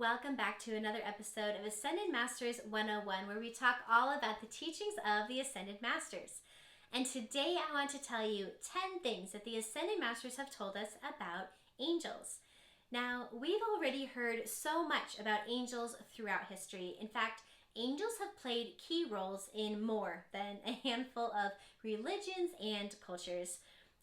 welcome back to another episode of Ascended Masters 101, where we talk all about the teachings of the Ascended Masters. And today I want to tell you 10 things that the Ascended Masters have told us about angels. Now, we've already heard so much about angels throughout history. In fact, angels have played key roles in more than a handful of religions and cultures.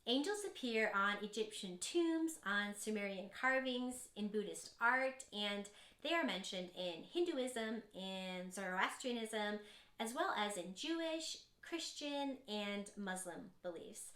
Angels appear on Egyptian tombs, on Sumerian carvings, in Buddhist art, and they are mentioned in Hinduism, in Zoroastrianism, as well as in Jewish, Christian, and Muslim beliefs.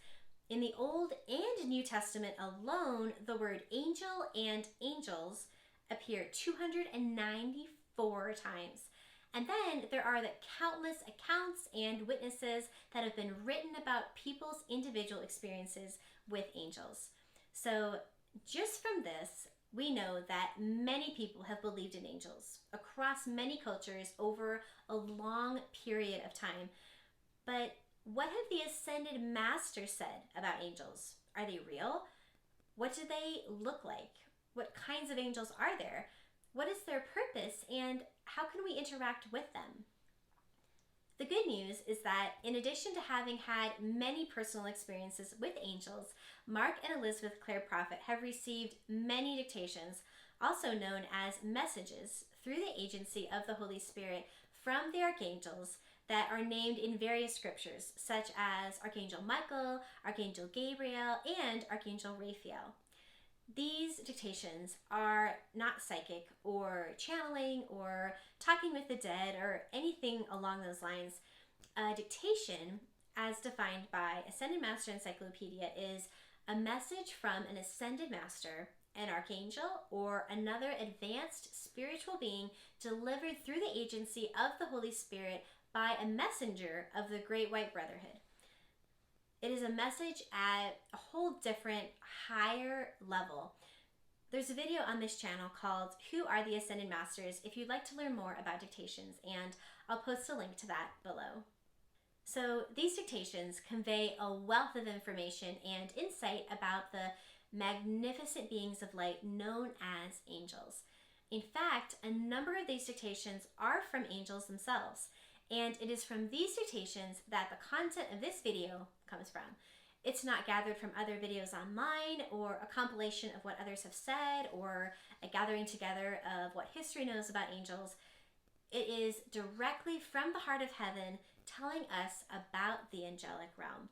In the Old and New Testament alone, the word angel and angels appear 294 times. And then there are the countless accounts and witnesses that have been written about people's individual experiences with angels. So just from this, we know that many people have believed in angels across many cultures over a long period of time. But what have the Ascended Masters said about angels? Are they real? What do they look like? What kinds of angels are there? What is their purpose, and how can we interact with them? The good news is that in addition to having had many personal experiences with angels, Mark and Elizabeth Clare Prophet have received many dictations, also known as messages, through the agency of the Holy Spirit from the archangels that are named in various scriptures, such as Archangel Michael, Archangel Gabriel, and Archangel Raphael. These dictations are not psychic or channeling or talking with the dead or anything along those lines. A dictation, as defined by Ascended Master Encyclopedia, is a message from an Ascended Master, an Archangel, or another advanced spiritual being delivered through the agency of the Holy Spirit by a messenger of the Great White Brotherhood. It is a message at a whole different, higher level. There's a video on this channel called Who Are the Ascended Masters if you'd like to learn more about dictations, and I'll post a link to that below. So these dictations convey a wealth of information and insight about the magnificent beings of light known as angels. In fact, a number of these dictations are from angels themselves. And it is from these dictations that the content of this video comes from. It's not gathered from other videos online or a compilation of what others have said or a gathering together of what history knows about angels. It is directly from the heart of heaven telling us about the angelic realm.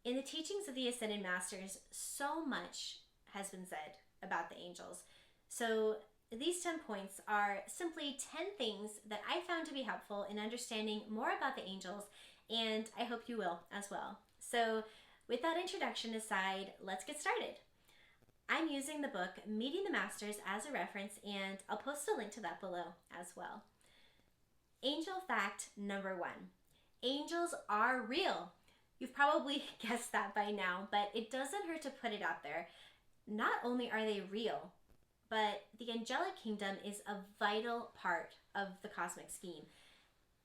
In the teachings of the Ascended Masters, so much has been said about the angels. So these 10 points are simply 10 things that I found to be helpful in understanding more about the angels, and I hope you will as well. So with that introduction aside, let's get started. I'm using the book Meeting the Masters as a reference, and I'll post a link to that below as well. Angel fact number 1. Angels are real. You've probably guessed that by now, but it doesn't hurt to put it out there. Not only are they real, but the angelic kingdom is a vital part of the cosmic scheme.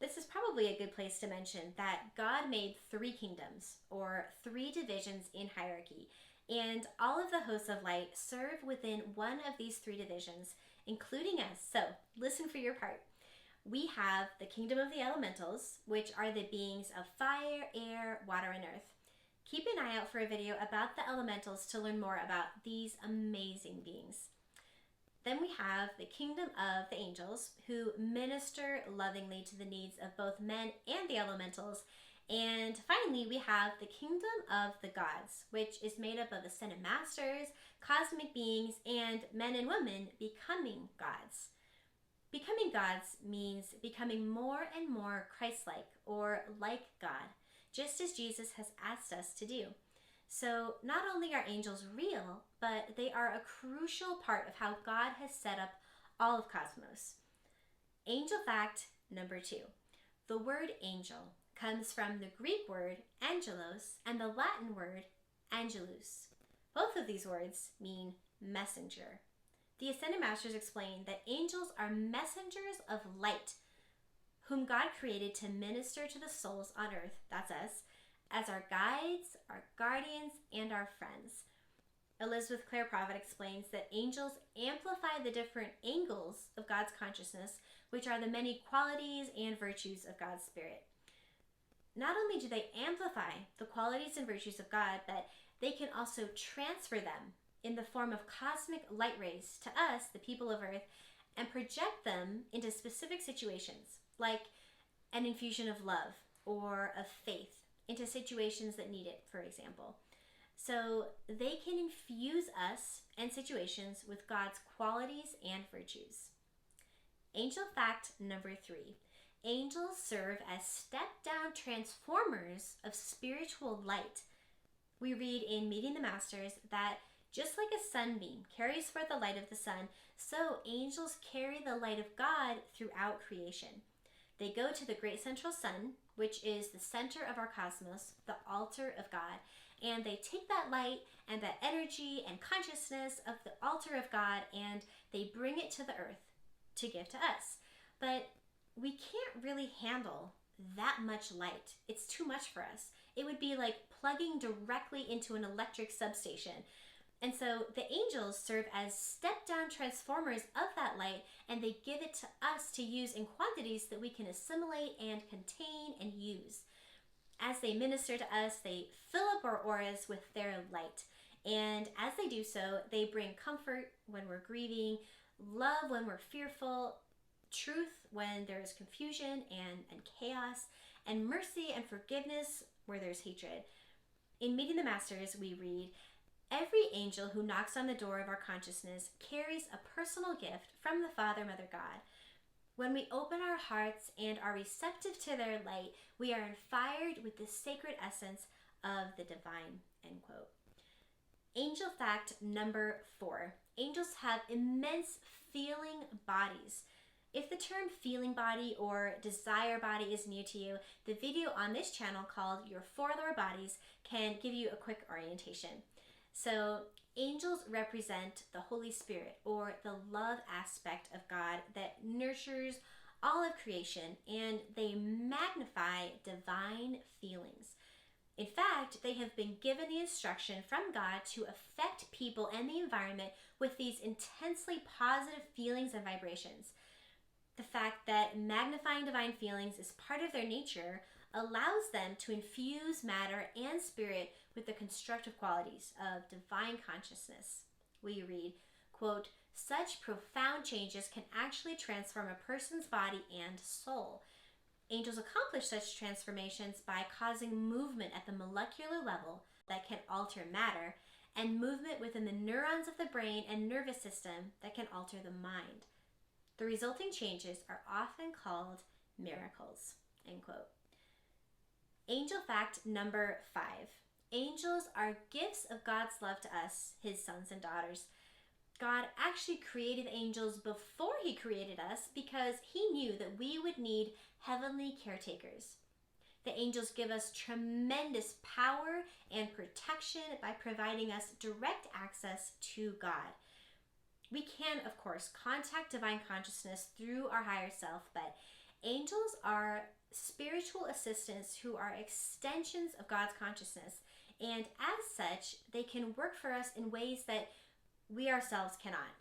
This is probably a good place to mention that God made 3 kingdoms, or 3 divisions in hierarchy, and all of the hosts of light serve within one of these 3 divisions, including us. So listen for your part. We have the kingdom of the elementals, which are the beings of fire, air, water, and earth. Keep an eye out for a video about the elementals to learn more about these amazing beings. Then we have the kingdom of the angels, who minister lovingly to the needs of both men and the elementals. And finally, we have the kingdom of the gods, which is made up of Ascended Masters, cosmic beings, and men and women becoming gods. Becoming gods means becoming more and more Christ-like, or like God, just as Jesus has asked us to do. So not only are angels real, but they are a crucial part of how God has set up all of cosmos. Angel fact number 2. The word angel comes from the Greek word angelos and the Latin word angelus. Both of these words mean messenger. The Ascended Masters explain that angels are messengers of light, whom God created to minister to the souls on earth, that's us, as our guides, our guardians, and our friends. Elizabeth Clare Prophet explains that angels amplify the different angles of God's consciousness, which are the many qualities and virtues of God's Spirit. Not only do they amplify the qualities and virtues of God, but they can also transfer them in the form of cosmic light rays to us, the people of Earth, and project them into specific situations, like an infusion of love or of faith into situations that need it, for example. So they can infuse us and situations with God's qualities and virtues. Angel fact number 3. Angels serve as step-down transformers of spiritual light. We read in Meeting the Masters that just like a sunbeam carries forth the light of the sun, so angels carry the light of God throughout creation. They go to the great central sun, which is the center of our cosmos, the altar of God, and they take that light and that energy and consciousness of the altar of God and they bring it to the earth to give to us. But we can't really handle that much light. It's too much for us. It would be like plugging directly into an electric substation. And so the angels serve as step-down transformers of that light, and they give it to us to use in quantities that we can assimilate and contain and use. As they minister to us, they fill up our auras with their light. And as they do so, they bring comfort when we're grieving, love when we're fearful, truth when there is confusion and chaos, and mercy and forgiveness where there's hatred. In Meeting the Masters, we read, "Every angel who knocks on the door of our consciousness carries a personal gift from the Father, Mother, God. When we open our hearts and are receptive to their light, we are inspired with the sacred essence of the divine." End quote. Angel fact number 4. Angels have immense feeling bodies. If the term feeling body or desire body is new to you, the video on this channel called Your Four Lower Bodies can give you a quick orientation. So angels represent the Holy Spirit, or the love aspect of God that nurtures all of creation, and they magnify divine feelings. In fact, they have been given the instruction from God to affect people and the environment with these intensely positive feelings and vibrations. The fact that magnifying divine feelings is part of their nature allows them to infuse matter and spirit with the constructive qualities of divine consciousness. We read, quote, "Such profound changes can actually transform a person's body and soul. Angels accomplish such transformations by causing movement at the molecular level that can alter matter, and movement within the neurons of the brain and nervous system that can alter the mind. The resulting changes are often called miracles." End quote. Angel fact number 5. Angels are gifts of God's love to us, his sons and daughters. God actually created angels before he created us because he knew that we would need heavenly caretakers. The angels give us tremendous power and protection by providing us direct access to God. We can, of course, contact divine consciousness through our higher self, but angels are spiritual assistants who are extensions of God's consciousness, and as such, they can work for us in ways that we ourselves cannot.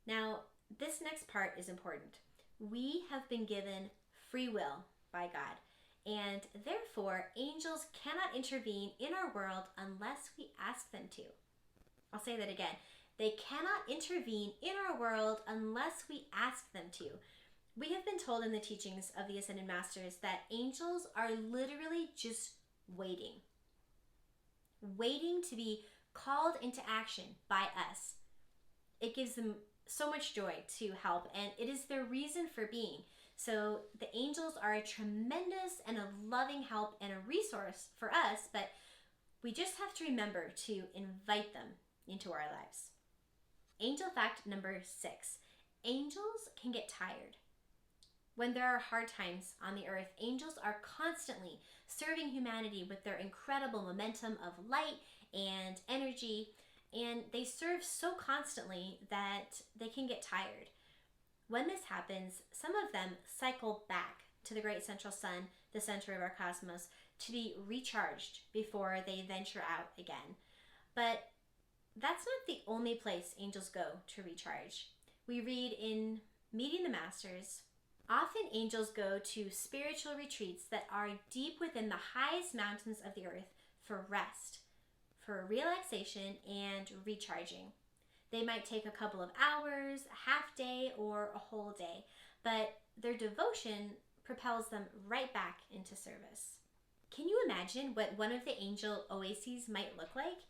Now, this next part is important. We have been given free will by God, and therefore, angels cannot intervene in our world unless we ask them to. I'll say that again. They cannot intervene in our world unless we ask them to. We have been told in the teachings of the Ascended Masters that angels are literally just waiting to be called into action by us. It gives them so much joy to help, and it is their reason for being. So the angels are a tremendous and a loving help and a resource for us, but we just have to remember to invite them into our lives. Angel fact number 6. Angels can get tired. When there are hard times on the earth, angels are constantly serving humanity with their incredible momentum of light and energy, and they serve so constantly that they can get tired. When this happens, some of them cycle back to the great central sun, the center of our cosmos, to be recharged before they venture out again. But that's not the only place angels go to recharge. We read in Meeting the Masters, often angels go to spiritual retreats that are deep within the highest mountains of the earth for rest, for relaxation, and recharging. They might take a couple of hours, a half day, or a whole day, but their devotion propels them right back into service. Can you imagine what one of the angel oases might look like?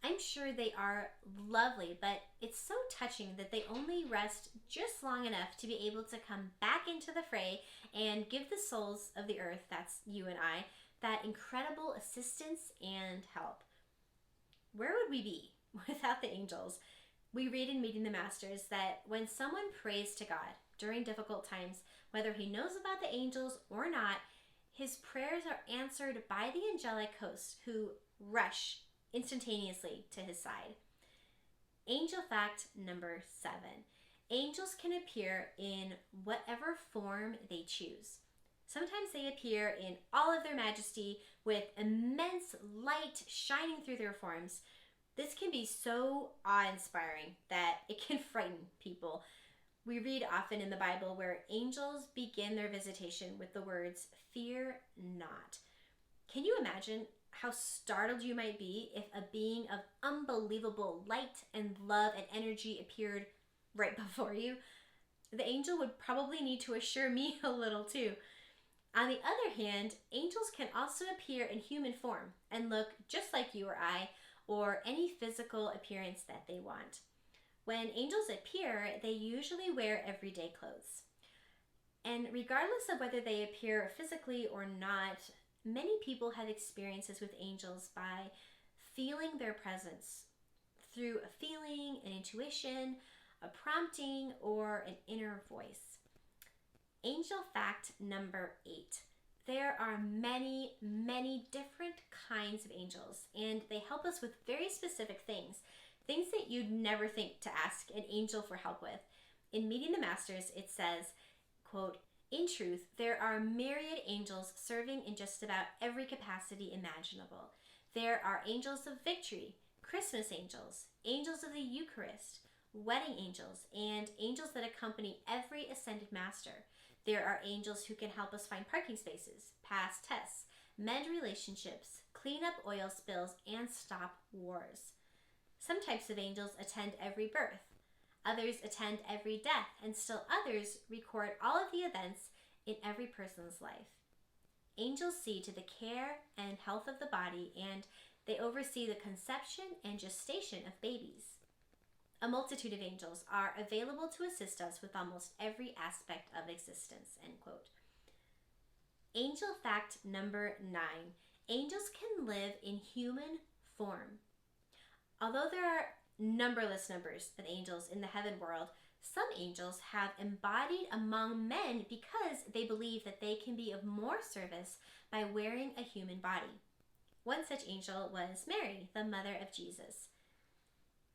I'm sure they are lovely, but it's so touching that they only rest just long enough to be able to come back into the fray and give the souls of the earth, that's you and I, that incredible assistance and help. Where would we be without the angels? We read in Meeting the Masters that when someone prays to God during difficult times, whether he knows about the angels or not, his prayers are answered by the angelic host who rush instantaneously to his side. Angel fact number 7. Angels can appear in whatever form they choose. Sometimes they appear in all of their majesty with immense light shining through their forms. This can be so awe-inspiring that it can frighten people. We read often in the Bible where angels begin their visitation with the words, "Fear not." Can you imagine how startled you might be if a being of unbelievable light and love and energy appeared right before you? The angel would probably need to assure me a little too. On the other hand, angels can also appear in human form and look just like you or I, or any physical appearance that they want. When angels appear, they usually wear everyday clothes. And regardless of whether they appear physically or not, many people have experiences with angels by feeling their presence through a feeling, an intuition, a prompting, or an inner voice. Angel fact number 8. There are many, many different kinds of angels, and they help us with very specific things that you'd never think to ask an angel for help with. In Meeting the Masters, it says, quote, "In truth, there are myriad angels serving in just about every capacity imaginable. There are angels of victory, Christmas angels, angels of the Eucharist, wedding angels, and angels that accompany every ascended master. There are angels who can help us find parking spaces, pass tests, mend relationships, clean up oil spills, and stop wars. Some types of angels attend every birth. Others attend every death, and still others record all of the events in every person's life. Angels see to the care and health of the body, and they oversee the conception and gestation of babies. A multitude of angels are available to assist us with almost every aspect of existence," end quote. Angel fact number 9. Angels can live in human form. Although there are numberless numbers of angels in the heaven world, some angels have embodied among men because they believe that they can be of more service by wearing a human body. One such angel was Mary, the mother of Jesus.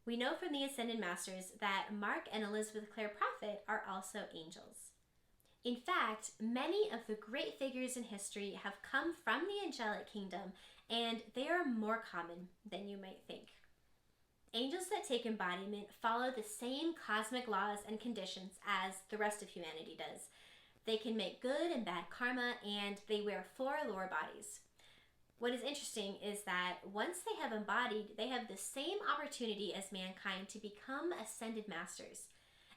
We know from the Ascended Masters that Mark and Elizabeth Clare Prophet are also angels. In fact, many of the great figures in history have come from the angelic kingdom, and they are more common than you might think. Angels that take embodiment follow the same cosmic laws and conditions as the rest of humanity does. They can make good and bad karma, and they wear 4 lower bodies. What is interesting is that once they have embodied, they have the same opportunity as mankind to become ascended masters.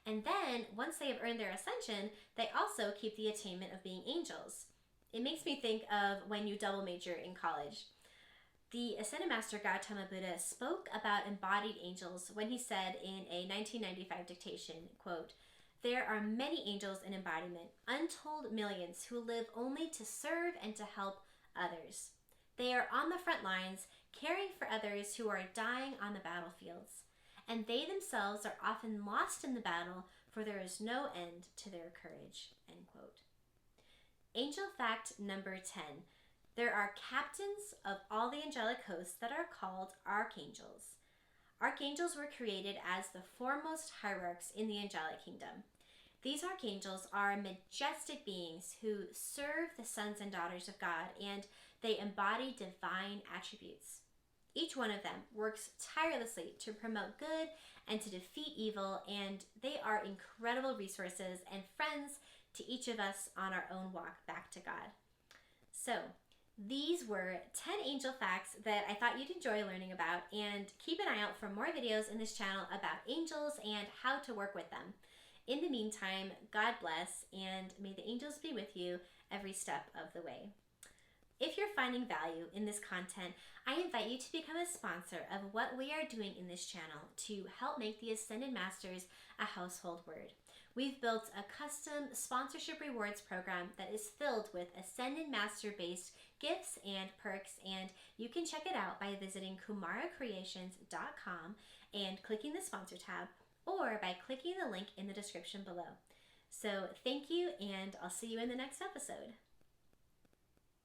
And then, once they have earned their ascension, they also keep the attainment of being angels. It makes me think of when you double major in college. The Ascended Master Gautama Buddha spoke about embodied angels when he said in a 1995 dictation, quote, "There are many angels in embodiment, untold millions who live only to serve and to help others. They are on the front lines, caring for others who are dying on the battlefields. And they themselves are often lost in the battle, for there is no end to their courage," end quote. Angel fact number 10. There are captains of all the angelic hosts that are called archangels. Archangels were created as the foremost hierarchs in the angelic kingdom. These archangels are majestic beings who serve the sons and daughters of God, and they embody divine attributes. Each one of them works tirelessly to promote good and to defeat evil, and they are incredible resources and friends to each of us on our own walk back to God. So, these were 10 angel facts that I thought you'd enjoy learning about, and keep an eye out for more videos in this channel about angels and how to work with them. In the meantime, God bless, and may the angels be with you every step of the way. If you're finding value in this content, I invite you to become a sponsor of what we are doing in this channel to help make the Ascended Masters a household word. We've built a custom sponsorship rewards program that is filled with Ascended Master-based gifts and perks, and you can check it out by visiting kumaracreations.com and clicking the sponsor tab, or by clicking the link in the description below. So thank you, and I'll see you in the next episode.